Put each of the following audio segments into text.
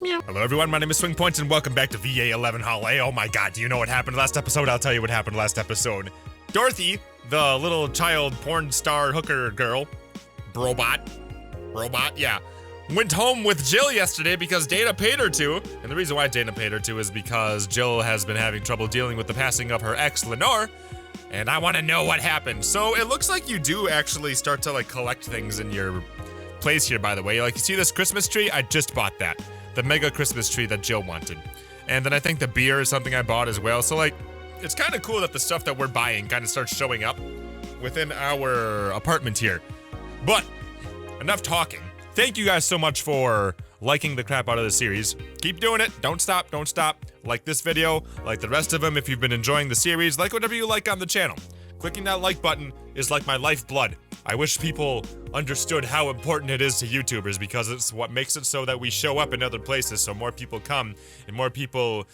Meow. Hello everyone, my name is SwingPoynt and welcome back to VA-11 Vallhalla. Oh my god, do you know what happened last episode? I'll tell you what happened last episode. Dorothy, the little child porn star hooker girl, robot, yeah, went home with Jill yesterday because Dana paid her to. And the reason why Dana paid her to is because Jill has been having trouble dealing with the passing of her ex, Lenore. And I want to know what happened. So it looks like you do actually start to like collect things in your place here, by the way. Like, you see this Christmas tree? I just bought that. The mega Christmas tree that Jill wanted. And then I think the beer is something I bought as well. So like, it's kind of cool that the stuff that we're buying kind of starts showing up within our apartment here. But enough talking. Thank you guys so much for liking the crap out of the series. Keep doing it. Don't stop. Don't stop. Like this video, like the rest of them if you've been enjoying the series, like whatever you like on the channel. Clicking that like button is like my lifeblood. I wish people understood how important it is to YouTubers because it's what makes it so that we show up in other places, so more people come and more people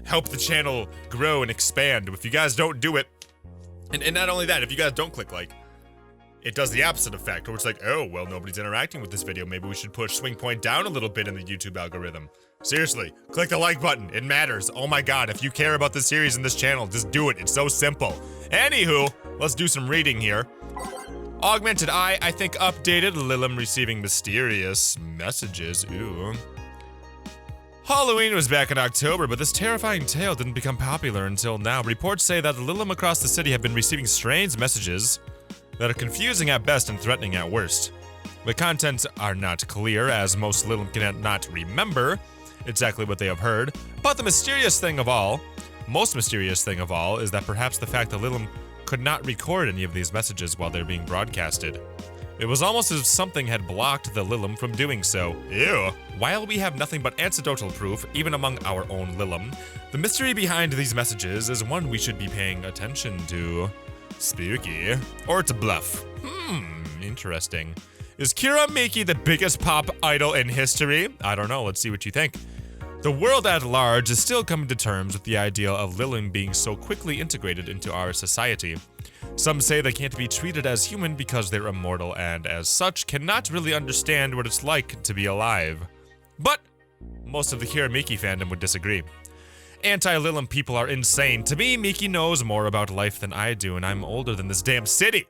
help the channel grow and expand. If you guys don't do it, and not only that, if you guys don't click like, it does the opposite effect, where it's like, oh, well, nobody's interacting with this video. Maybe we should push SwingPoynt down a little bit in the YouTube algorithm. Seriously, click the like button. It matters. Oh my god, if you care about the series and this channel, just do it. It's so simple. Anywho, let's do some reading here. Augmented Eye, I think, updated. Lilim receiving mysterious messages. Ooh. Halloween was back in October, but this terrifying tale didn't become popular until now. Reports say that Lilim across the city have been receiving strange messages that are confusing at best and threatening at worst. The contents are not clear, as most Lilim cannot remember exactly what they have heard. But the most mysterious thing of all, is that perhaps the fact that Lilim could not record any of these messages while they're being broadcasted. It was almost as if something had blocked the Lilim from doing so. Ew. While we have nothing but anecdotal proof, even among our own Lilim, the mystery behind these messages is one we should be paying attention to. Spooky. Or it's a bluff. Interesting. Is Kira Miki the biggest pop idol in history? I don't know, let's see what you think. The world at large is still coming to terms with the idea of Lilim being so quickly integrated into our society. Some say they can't be treated as human because they're immortal and, as such, cannot really understand what it's like to be alive. But most of the Kira Miki fandom would disagree. Anti-Lilim people are insane. To me, Miki knows more about life than I do, and I'm older than this damn city.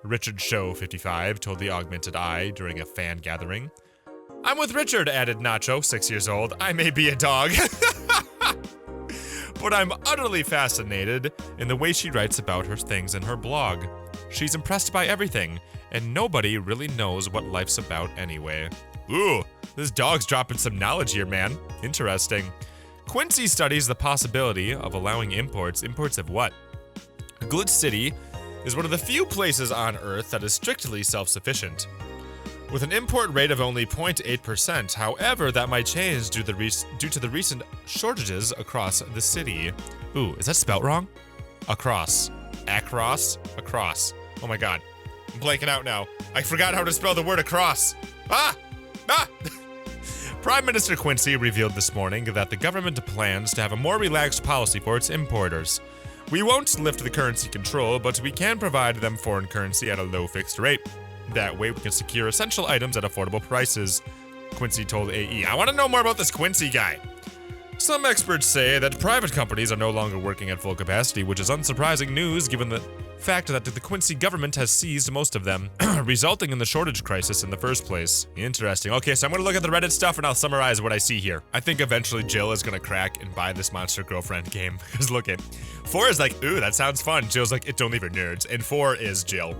Richard Show 55 told the Augmented Eye during a fan gathering. I'm with Richard, added Nacho, 6 years old. I may be a dog. But I'm utterly fascinated in the way she writes about her things in her blog. She's impressed by everything, and nobody really knows what life's about anyway. Ooh, this dog's dropping some knowledge here, man. Interesting. Quincy studies the possibility of allowing imports. Imports of what? Glitch City is one of the few places on Earth that is strictly self-sufficient, with an import rate of only 0.8%. However, that might change due to the recent shortages across the city. Ooh, is that spelt wrong? Across. Across? Across. Oh my god. I'm blanking out now. I forgot how to spell the word across. Ah! Prime Minister Quincy revealed this morning that the government plans to have a more relaxed policy for its importers. We won't lift the currency control, but we can provide them foreign currency at a low fixed rate. That way we can secure essential items at affordable prices, Quincy told AE. I want to know more about this Quincy guy. Some experts say that private companies are no longer working at full capacity, which is unsurprising news given the fact that the Quincy government has seized most of them, resulting in the shortage crisis in the first place. Interesting. Okay, so I'm gonna look at the Reddit stuff and I'll summarize what I see here. I think eventually Jill is gonna crack and buy this Monster Girlfriend game. Because look at 4 is like, ooh, that sounds fun. Jill's like, it's only for nerds. And 4 is Jill.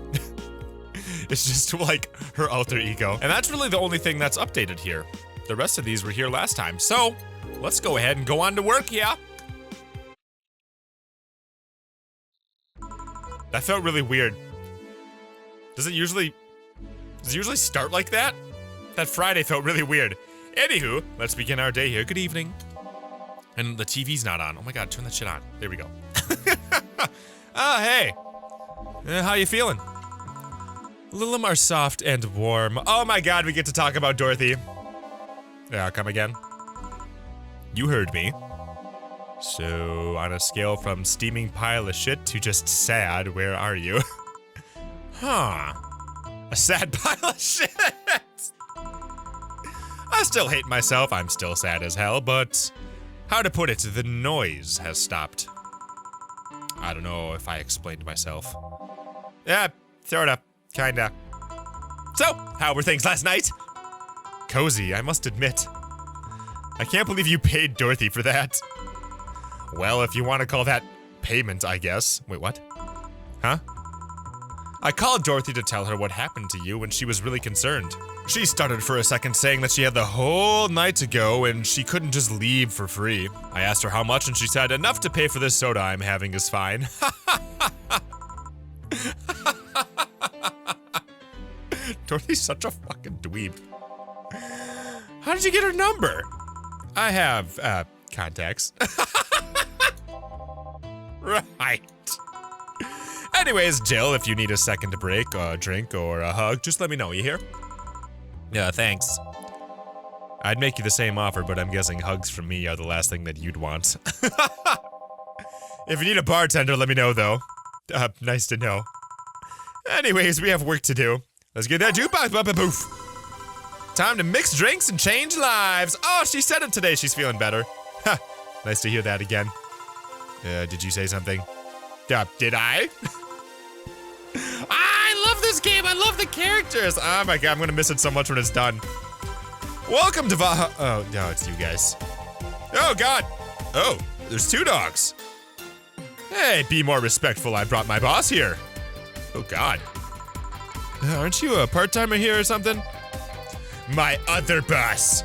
It's just like her alter ego. And that's really the only thing that's updated here. The rest of these were here last time. So let's go ahead and go on to work, yeah? That felt really weird. Does it usually start like that? That Friday felt really weird. Anywho, let's begin our day here. Good evening. And the TV's not on. Oh my god, turn that shit on. There we go. Hey. How you feeling? Lilim are soft and warm. Oh my god, we get to talk about Dorothy. Yeah, come again. You heard me. So, on a scale from steaming pile of shit to just sad, where are you? Huh. A sad pile of shit! I still hate myself, I'm still sad as hell, but how to put it, the noise has stopped. I don't know if I explained myself. Yeah, sorta, kinda. So, how were things last night? Cozy, I must admit. I can't believe you paid Dorothy for that. Well, if you want to call that payment, I guess. Wait, what? Huh? I called Dorothy to tell her what happened to you when she was really concerned. She stuttered for a second, saying that she had the whole night to go and she couldn't just leave for free. I asked her how much and she said, enough to pay for this soda I'm having is fine. Dorothy's such a fucking dweeb. How did you get her number? I have, contacts. Right. Anyways, Jill, if you need a second to break, a drink, or a hug, just let me know, you hear? Yeah, thanks. I'd make you the same offer, but I'm guessing hugs from me are the last thing that you'd want. If you need a bartender, let me know, though. Nice to know. Anyways, we have work to do. Let's get that jukebox, poof. Time to mix drinks and change lives. Oh, she said it today. She's feeling better. Ha, nice to hear that again. Did you say something? Did I? I love this game. I love the characters. Oh my god, I'm gonna miss it so much when it's done. Welcome to Vallhalla. Oh, no, it's you guys. Oh god. Oh, there's two dogs. Hey, be more respectful. I brought my boss here. Oh god. Aren't you a part-timer here or something? My other boss.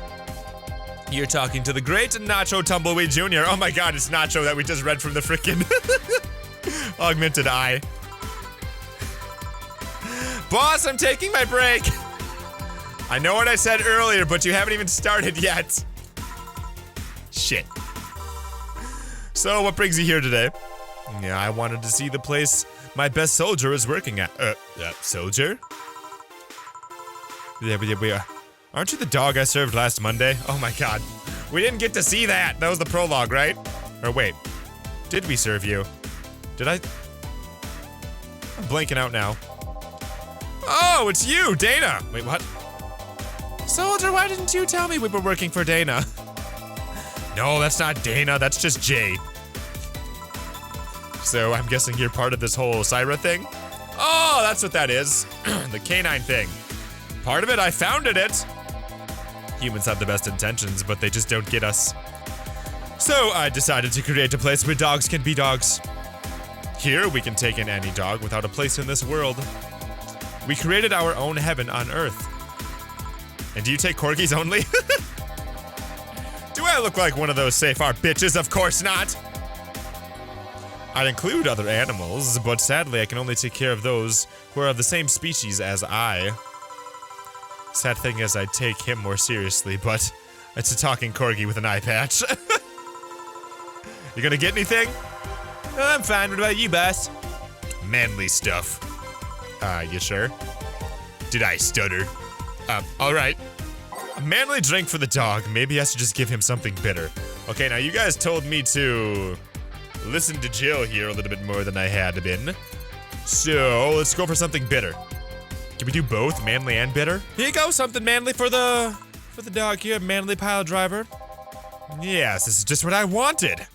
You're talking to the great Nacho Tumbleweed Jr. Oh my god, it's Nacho that we just read from the frickin' augmented eye. Boss, I'm taking my break. I know what I said earlier, but you haven't even started yet. Shit. So, what brings you here today? Yeah, I wanted to see the place my best soldier is working at. Soldier? Yeah. Aren't you the dog I served last Monday? Oh my god. We didn't get to see that. That was the prologue, right? Or wait. Did we serve you? Did I? I'm blanking out now. Oh, it's you, Dana. Wait, what? Soldier, why didn't you tell me we were working for Dana? No, that's not Dana. That's just Jay. So I'm guessing you're part of this whole Syra thing? Oh, that's what that is. The canine thing. Part of it, I founded it. Humans have the best intentions, but they just don't get us. So I decided to create a place where dogs can be dogs. Here, we can take in any dog without a place in this world. We created our own heaven on Earth. And do you take corgis only? Do I look like one of those safe art bitches? Of course not. I'd include other animals, but sadly I can only take care of those who are of the same species as I. Sad thing is I'd take him more seriously, but it's a talking corgi with an eye patch. You gonna get anything? I'm fine, what about you, boss? Manly stuff. You sure? Did I stutter? Alright. A manly drink for the dog. Maybe I should just give him something bitter. Okay, now you guys told me to listen to Jill here a little bit more than I had been. So, let's go for something bitter. Can we do both, manly and bitter? Here you go, something manly for the dog here, manly pile driver. Yes, this is just what I wanted.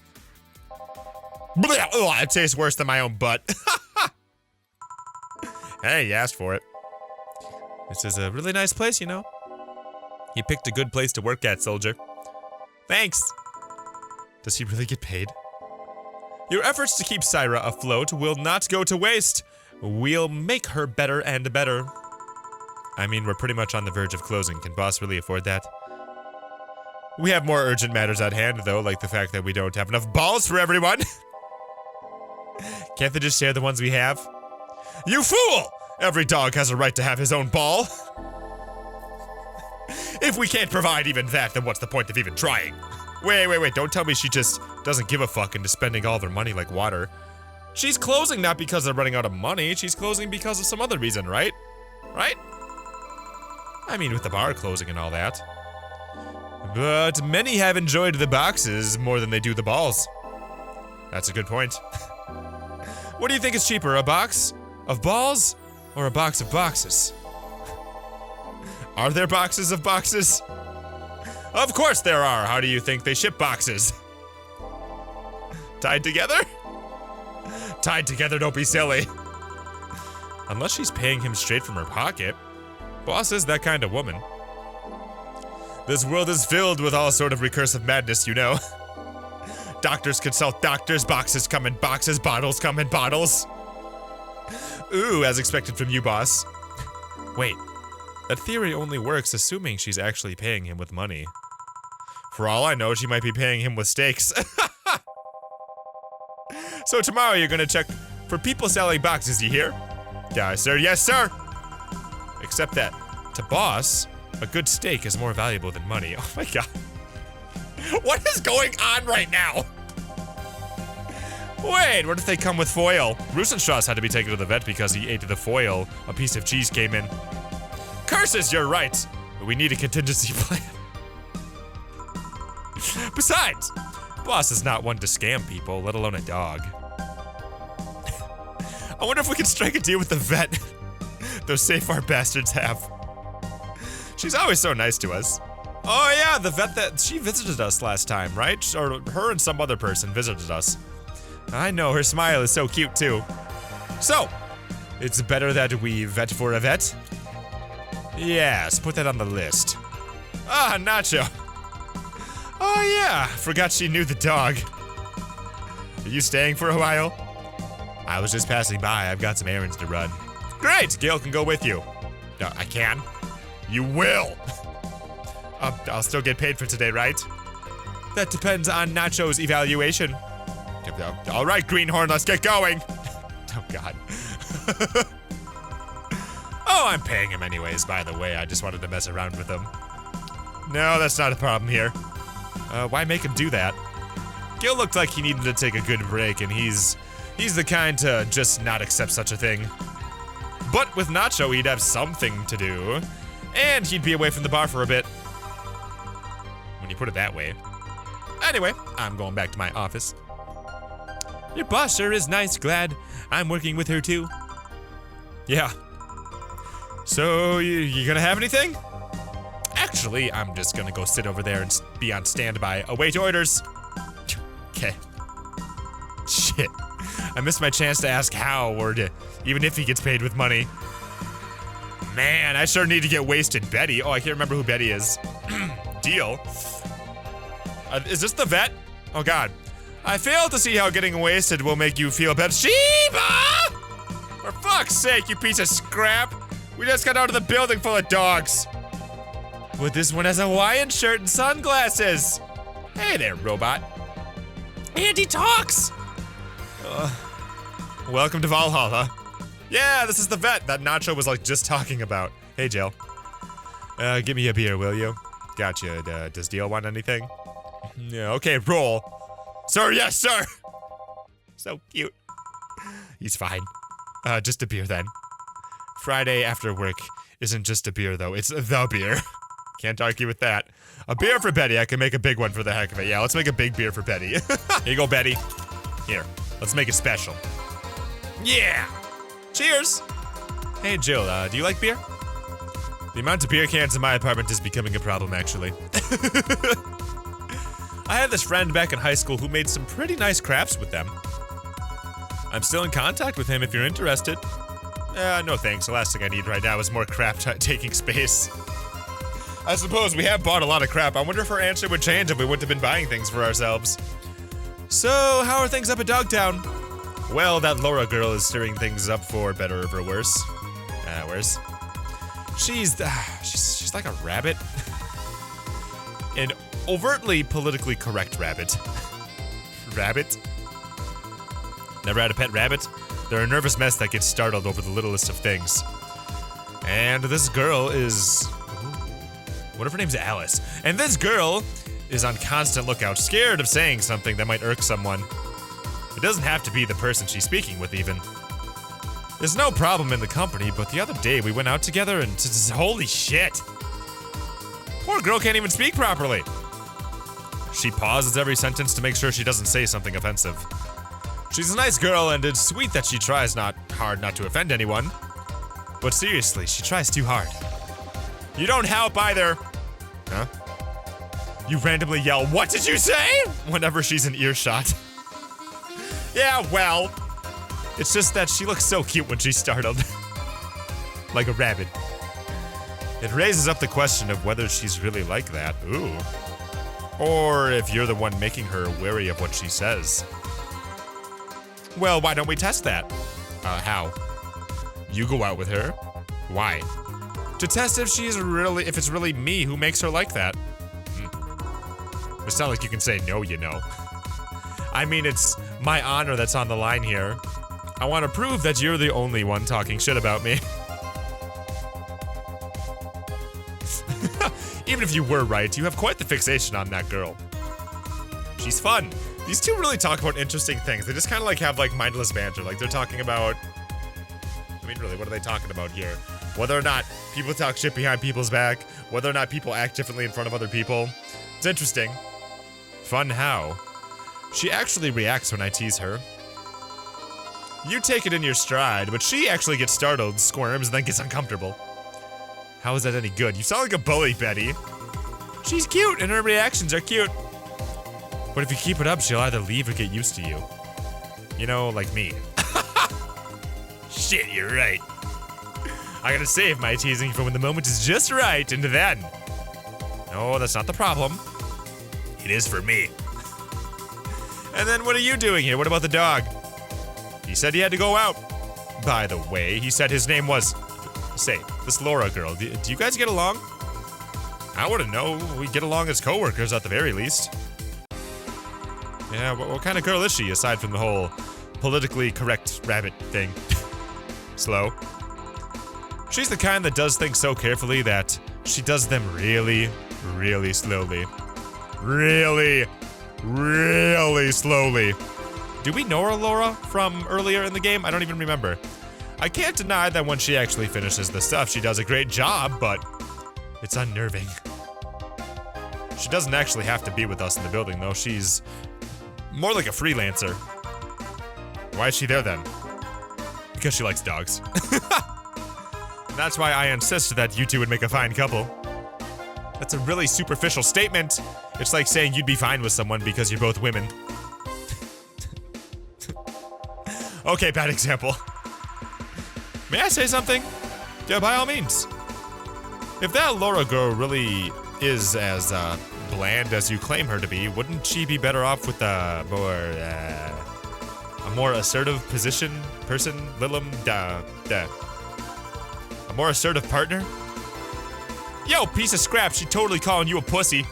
Blah, oh, it tastes worse than my own butt. Hey, you asked for it. This is a really nice place, you know. You picked a good place to work at, soldier. Thanks. Does he really get paid? Your efforts to keep Syra afloat will not go to waste. We'll make her better and better. I mean, we're pretty much on the verge of closing. Can boss really afford that? We have more urgent matters at hand, though, like the fact that we don't have enough balls for everyone. Can't they just share the ones we have? You fool! Every dog has a right to have his own ball. If we can't provide even that, then what's the point of even trying? Wait, don't tell me she just doesn't give a fuck and is spending all their money like water. She's closing not because they're running out of money, she's closing because of some other reason, right? Right? I mean, with the bar closing and all that. But many have enjoyed the boxes more than they do the balls. That's a good point. What do you think is cheaper, a box of balls or a box of boxes? Are there boxes of boxes? Of course there are. How do you think they ship boxes? Tied together? Tied together, don't be silly. Unless she's paying him straight from her pocket. Boss is that kind of woman. This world is filled with all sort of recursive madness, you know. Doctors consult doctors, boxes come in boxes, bottles come in bottles. Ooh, as expected from you, boss. Wait, that theory only works assuming she's actually paying him with money. For all I know, she might be paying him with steaks. So tomorrow you're gonna check for people selling boxes, you hear? Yeah, sir, yes, sir. Except that, to boss, a good steak is more valuable than money. Oh my god. What is going on right now? Wait, what if they come with foil? Rosenstrauss had to be taken to the vet because he ate the foil. A piece of cheese came in. Curses, you're right. But we need a contingency plan. Besides, boss is not one to scam people, let alone a dog. I wonder if we can strike a deal with the vet. Those safe-art bastards have. She's always so nice to us. Oh yeah, the vet that she visited us last time, right? Or her and some other person visited us. I know, her smile is so cute too. So, it's better that we vet for a vet? Yes, put that on the list. Ah, Nacho. Oh yeah, forgot she knew the dog. Are you staying for a while? I was just passing by, I've got some errands to run. Great, Gail can go with you. I can? You will. I'll still get paid for today, right? That depends on Nacho's evaluation. All right, Greenhorn, let's get going. Oh, God. Oh, I'm paying him anyways, by the way. I just wanted to mess around with him. No, that's not a problem here. Why make him do that? Gil looked like he needed to take a good break, and he's the kind to just not accept such a thing. But with Nacho, he'd have something to do, and he'd be away from the bar for a bit. When you put it that way. Anyway, I'm going back to my office. Your boss sure is nice, glad I'm working with her too. Yeah. So, you gonna have anything? Actually, I'm just gonna go sit over there and be on standby, await orders. Okay. Shit. I missed my chance to ask how, or even if he gets paid with money. Man, I sure need to get wasted. Betty. Oh, I can't remember who Betty is. Deal. Is this the vet? Oh, God. I fail to see how getting wasted will make you feel better. Sheba! For fuck's sake, you piece of scrap. We just got out of the building full of dogs. But this one has a Hawaiian shirt and sunglasses. Hey there, robot. And he talks. Welcome to Vallhalla. Yeah, this is the vet that Nacho was like just talking about. Hey, Jill. Give me a beer, will you? Gotcha. Does Deal want anything? Yeah, okay, roll. Sir, yes, sir. So cute. He's fine. Just a beer then. Friday after work isn't just a beer though, it's the beer. Can't argue with that. A beer for Betty, I can make a big one for the heck of it. Yeah, let's make a big beer for Betty. Here you go, Betty. Here, let's make it special. Yeah! Cheers! Hey, Jill, do you like beer? The amount of beer cans in my apartment is becoming a problem, actually. I had this friend back in high school who made some pretty nice crafts with them. I'm still in contact with him if you're interested. No thanks, the last thing I need right now is more crap taking space. I suppose we have bought a lot of crap. I wonder if our answer would change if we wouldn't have been buying things for ourselves. So, how are things up at Dogtown? Well, that Laura girl is stirring things up for better or for worse. Worse. She's like a rabbit. An overtly politically correct rabbit. Rabbit? Never had a pet rabbit? They're a nervous mess that gets startled over the littlest of things. And this girl is... What if her name's Alice? And this girl is on constant lookout, scared of saying something that might irk someone. It doesn't have to be the person she's speaking with, even. There's no problem in the company, but the other day we went out together and holy shit. Poor girl can't even speak properly. She pauses every sentence to make sure she doesn't say something offensive. She's a nice girl, and it's sweet that she tries hard not to offend anyone. But seriously, she tries too hard. You don't help either. Huh? You randomly yell, "What did you say?" whenever she's in earshot. Yeah, well, it's just that she looks so cute when she's startled. Like a rabbit. It raises up the question of whether she's really like that. Ooh. Or if you're the one making her wary of what she says. Well, why don't we test that? How? You go out with her. Why? To test if it's really me who makes her like that. It's not like you can say no, you know. I mean, it's my honor that's on the line here. I want to prove that you're the only one talking shit about me. Even if you were right, you have quite the fixation on that girl. She's fun. These two really talk about interesting things. They just kind of like have like mindless banter. Like they're talking about, I mean, really, what are they talking about here? Whether or not people talk shit behind people's back, whether or not people act differently in front of other people. It's interesting. Fun how? She actually reacts when I tease her. You take it in your stride, but she actually gets startled, squirms, and then gets uncomfortable. How is that any good? You sound like a bully, Betty. She's cute, and her reactions are cute. But if you keep it up, she'll either leave or get used to you. You know, like me. Shit, you're right. I gotta save my teasing for when the moment is just right, and then. No, that's not the problem. It is for me. And then what are you doing here? What about the dog? He said he had to go out. By the way, he said his name was... Say, this Laura girl, do you guys get along? I wouldn't know. We get along as co-workers at the very least. Yeah, what kind of girl is she, aside from the whole politically correct rabbit thing? Slow. She's the kind that does things so carefully that she does them really, really slowly. Really, really slowly. Do we know her, Laura, from earlier in the game? I don't even remember. I can't deny that when she actually finishes the stuff, she does a great job, but it's unnerving. She doesn't actually have to be with us in the building, though. She's more like a freelancer. Why is she there, then? Because she likes dogs. That's why I insist that you two would make a fine couple. That's a really superficial statement. It's like saying you'd be fine with someone because you're both women. Okay, bad example. May I say something? Yeah, by all means. If that Laura girl really is as bland as you claim her to be, wouldn't she be better off with a more assertive person, a more assertive partner? Yo, piece of scrap, she totally calling you a pussy.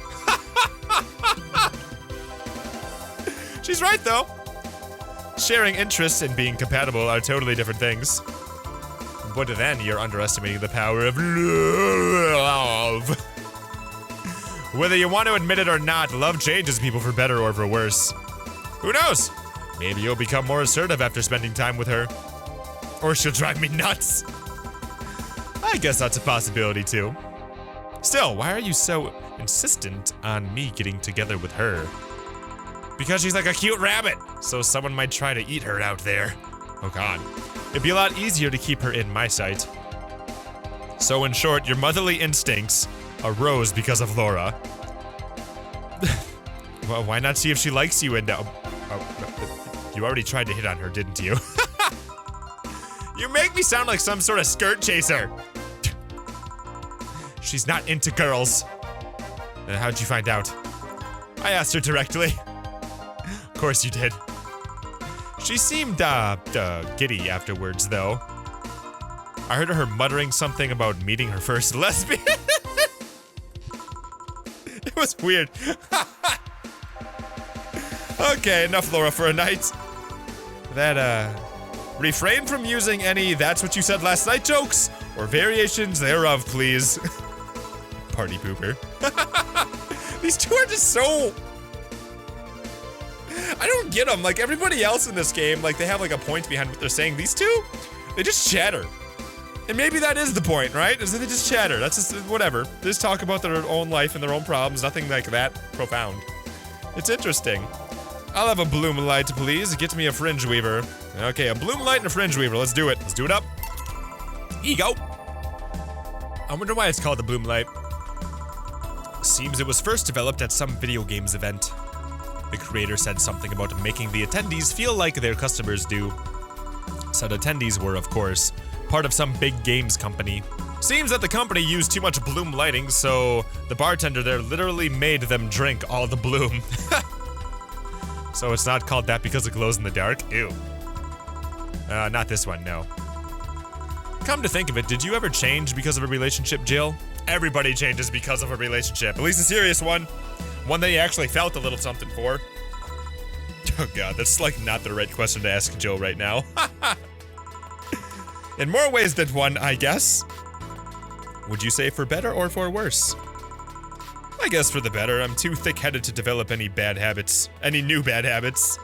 She's right, though. Sharing interests and being compatible are totally different things. But then you're underestimating the power of love. Whether you want to admit it or not, love changes people for better or for worse. Who knows? Maybe you'll become more assertive after spending time with her. Or she'll drive me nuts. I guess that's a possibility too. Still, why are you so insistent on me getting together with her? Because she's like a cute rabbit, so someone might try to eat her out there. Oh god. It'd be a lot easier to keep her in my sight. So in short, your motherly instincts arose because of Laura. Well, why not see if she likes you and you already tried to hit on her, didn't you? You make me sound like some sort of skirt chaser. She's not into girls. How'd you find out? I asked her directly. Of course you did. She seemed, giddy afterwards, though. I heard her muttering something about meeting her first lesbian. It was weird. Okay, enough Laura for a night. Refrain from using any "that's what you said last night" jokes, or variations thereof, please. Party pooper. These two are just so... I don't get them. Like, everybody else in this game, like, they have, like, a point behind what they're saying. These two, they just chatter. And maybe that is the point, right? Is that they just chatter. That's just, whatever. They just talk about their own life and their own problems. Nothing, like, that profound. It's interesting. I'll have a bloom light, please. Get me a fringe weaver. Okay, a bloom light and a fringe weaver. Let's do it. Let's do it up. Here you go. I wonder why it's called the bloom light. Seems it was first developed at some video games event. The creator said something about making the attendees feel like their customers do. Said attendees were, of course, part of some big games company. Seems that the company used too much bloom lighting, so the bartender there literally made them drink all the bloom. So it's not called that because it glows in the dark? Ew. Not this one, no. Come to think of it, did you ever change because of a relationship, Jill? Everybody changes because of a relationship. At least a serious one. One that you actually felt a little something for. Oh god, that's like not the right question to ask Jill right now. In more ways than one, I guess. Would you say for better or for worse? I guess for the better. I'm too thick-headed to develop any bad habits. Any new bad habits.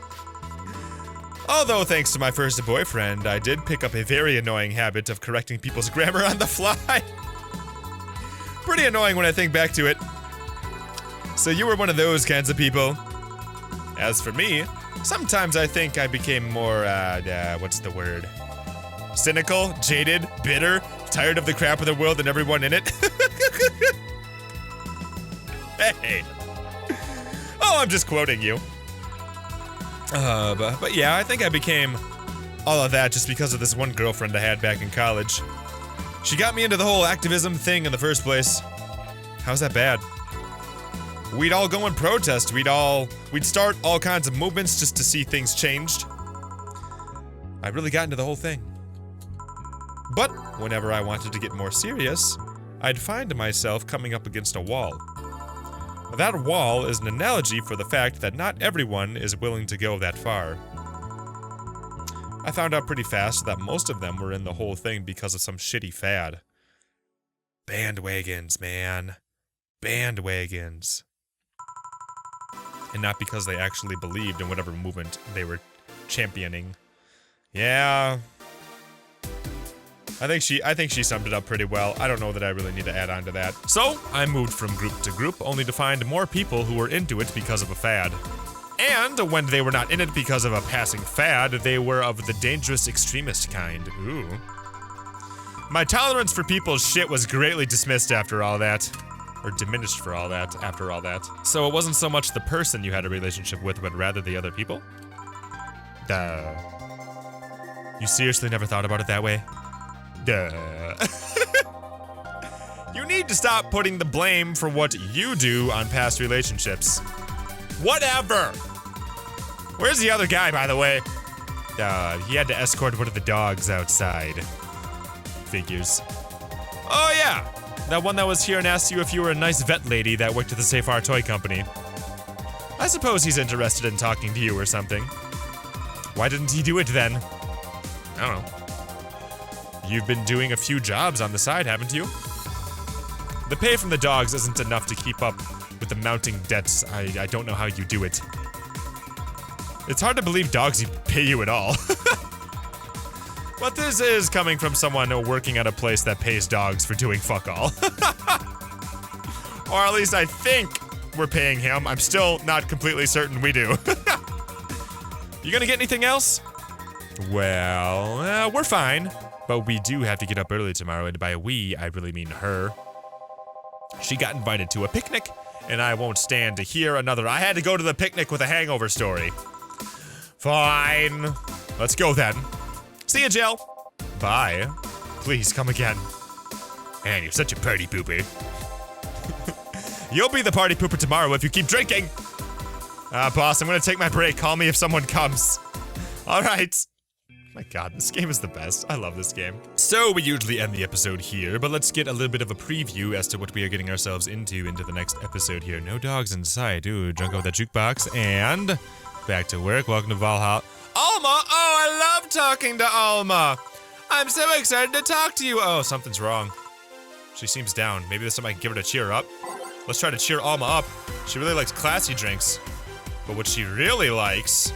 Although, thanks to my first boyfriend, I did pick up a very annoying habit of correcting people's grammar on the fly. Pretty annoying when I think back to it. So you were one of those kinds of people. As for me, sometimes I think I became more, what's the word? Cynical, jaded, bitter, tired of the crap of the world and everyone in it. Hey. Oh, I'm just quoting you. But yeah, I think I became all of that just because of this one girlfriend I had back in college. She got me into the whole activism thing in the first place. How's that bad? We'd all go and protest. We'd start all kinds of movements just to see things changed. I really got into the whole thing. But whenever I wanted to get more serious, I'd find myself coming up against a wall. That wall is an analogy for the fact that not everyone is willing to go that far. I found out pretty fast that most of them were in the whole thing because of some shitty fad. Bandwagons, man. Bandwagons. And not because they actually believed in whatever movement they were championing. Yeah. I think she summed it up pretty well. I don't know that I really need to add on to that. So, I moved from group to group, only to find more people who were into it because of a fad. And when they were not in it because of a passing fad, they were of the dangerous extremist kind. Ooh. My tolerance for people's shit was greatly dismissed after all that. Or diminished for all that, after all that. So it wasn't so much the person you had a relationship with, but rather the other people? Duh. You seriously never thought about it that way? Duh. You need to stop putting the blame for what you do on past relationships. Whatever! Where's the other guy, by the way? He had to escort one of the dogs outside. Figures. Oh yeah! That one that was here and asked you if you were a nice vet lady that worked at the Safe Our Toy Company. I suppose he's interested in talking to you or something. Why didn't he do it then? I don't know. You've been doing a few jobs on the side, haven't you? The pay from the dogs isn't enough to keep up with the mounting debts. I don't know how you do it. It's hard to believe dogs pay you at all. But this is coming from someone working at a place that pays dogs for doing fuck all. Or at least I think we're paying him. I'm still not completely certain we do. You gonna get anything else? Well, we're fine. But we do have to get up early tomorrow, and by we, I really mean her. She got invited to a picnic, and I won't stand to hear another I had to go to the picnic with a hangover story. Fine. Let's go then. See ya, Jill. Bye. Please come again. Man, you're such a party pooper. You'll be the party pooper tomorrow if you keep drinking. Boss, I'm gonna take my break. Call me if someone comes. All right. My god, this game is the best. I love this game. So we usually end the episode here, but let's get a little bit of a preview as to what we are getting ourselves into the next episode here. No dogs in sight. Ooh, drunk off that jukebox, and back to work. Welcome to Vallhalla. Alma! Oh, I love talking to Alma! I'm so excited to talk to you! Oh, something's wrong. She seems down. Maybe there's something I can give her to cheer her up. Let's try to cheer Alma up. She really likes classy drinks. But what she really likes...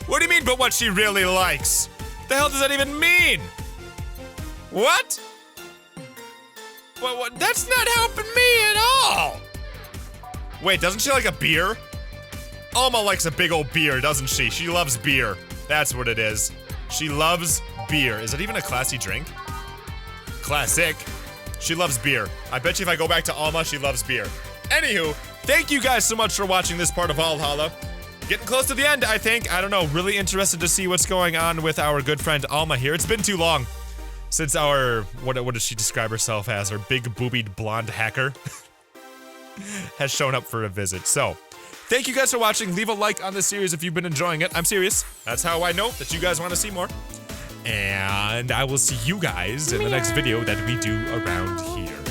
What do you mean, but what she really likes? The hell does that even mean? What? What? That's not helping me at all! Wait, doesn't she like a beer? Alma likes a big old beer, doesn't she? She loves beer. That's what it is. She loves beer. Is it even a classy drink? Classic. She loves beer. I bet you if I go back to Alma, she loves beer. Anywho, thank you guys so much for watching this part of Vallhalla. Getting close to the end, I think. I don't know, really interested to see what's going on with our good friend Alma here. It's been too long since our, what does she describe herself as? Our big boobied blonde hacker has shown up for a visit. So, thank you guys for watching. Leave a like on this series if you've been enjoying it. I'm serious. That's how I know that you guys want to see more. And I will see you guys in the next video that we do around here.